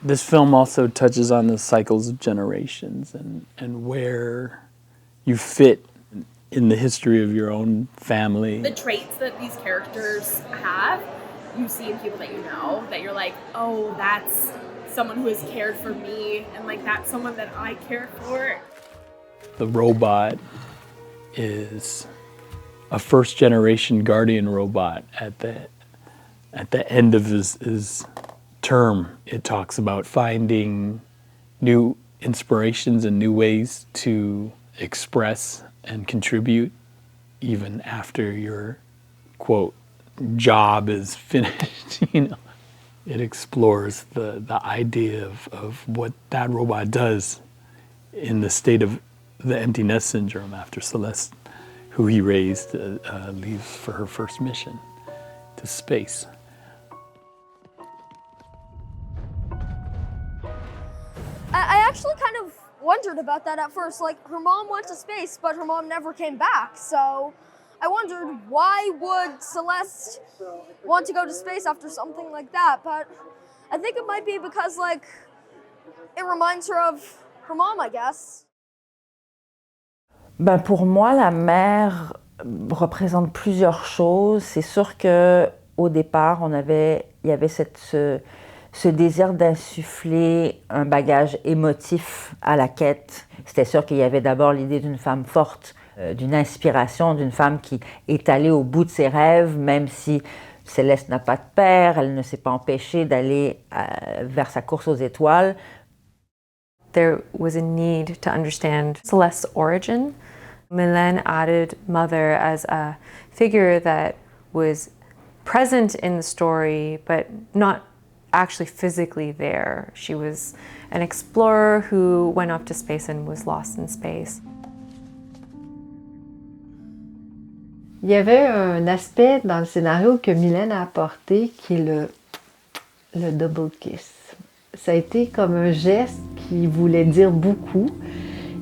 This film also touches on the cycles of generations and where you fit in the history of your own family. The traits that these characters have, you see in people that you know, that you're like, oh, that's someone who has cared for me, and like that's someone that I care for. The robot is a first-generation guardian robot. At the end of his term, it talks about finding new inspirations and new ways to express and contribute even after your, quote, job is finished. It explores the idea of what that robot does in the state of the empty nest syndrome after Céleste, who he raised, leaves for her first mission to space. I actually kind of wondered about that at first. Like, her mom went to space, but her mom never came back. So I wondered, why would Céleste want to go to space after something like that? But I think it might be because, like, it reminds her of her mom, I guess. Ben pour moi, la mère représente plusieurs choses. C'est sûr que au départ, il y avait ce désir d'insuffler un bagage émotif à la quête. C'était sûr qu'il y avait d'abord l'idée d'une femme forte, d'une inspiration, d'une femme qui est allée au bout de ses rêves, même si Céleste n'a pas de père, elle ne s'est pas empêchée d'aller vers sa course aux étoiles. There was a need to understand Celeste's origin. Mylène added Mother as a figure that was present in the story, but not actually physically there. She was an explorer who went off to space and was lost in space. Il y avait un aspect dans le scénario que Mylène a apporté qui est le double kiss. Ça a été comme un geste qui voulait dire beaucoup,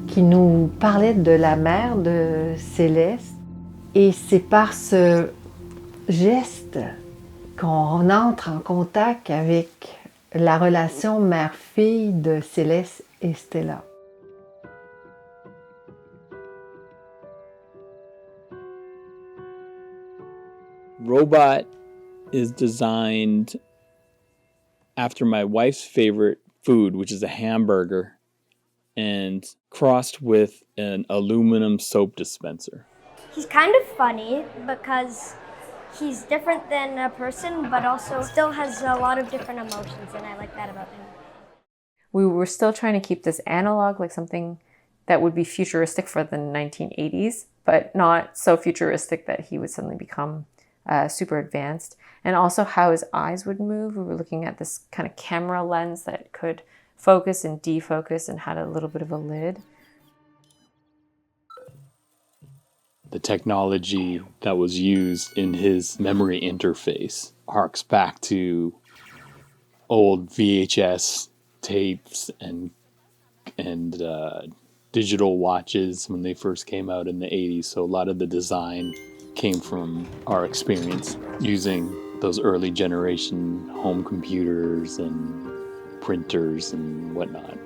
qui nous parlait de la mère de Céleste. Et c'est par ce geste qu'on entre en contact avec la relation mère-fille de Céleste et Stella. Robot is designed after my wife's favorite food, which is a hamburger, and crossed with an aluminum soap dispenser. He's kind of funny because he's different than a person, but also still has a lot of different emotions, and I like that about him. We were still trying to keep this analog, like something that would be futuristic for the 1980s, but not so futuristic that he would suddenly become super advanced. And also how his eyes would move. We were looking at this kind of camera lens that could focus and defocus and had a little bit of a lid. The technology that was used in his memory interface harks back to old VHS tapes and digital watches when they first came out in the 80s. So a lot of the design came from our experience using those early generation home computers and printers and whatnot.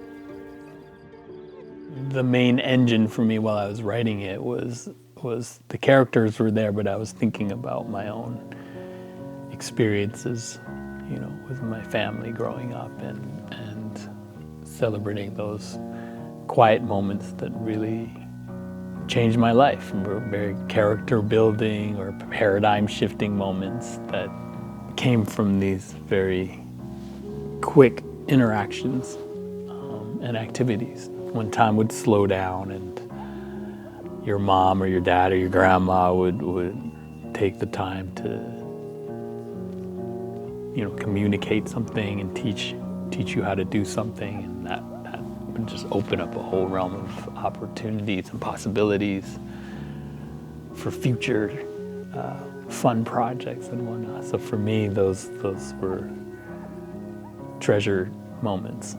The main engine for me while I was writing it was the characters were there, but I was thinking about my own experiences, with my family growing up and celebrating those quiet moments that really changed my life. Very character building or paradigm shifting moments that came from these very quick interactions and activities. When time would slow down and your mom or your dad or your grandma would take the time to communicate something and teach you how to do something, and that would just open up a whole realm of opportunities and possibilities for future fun projects and whatnot. So for me, those were treasured moments.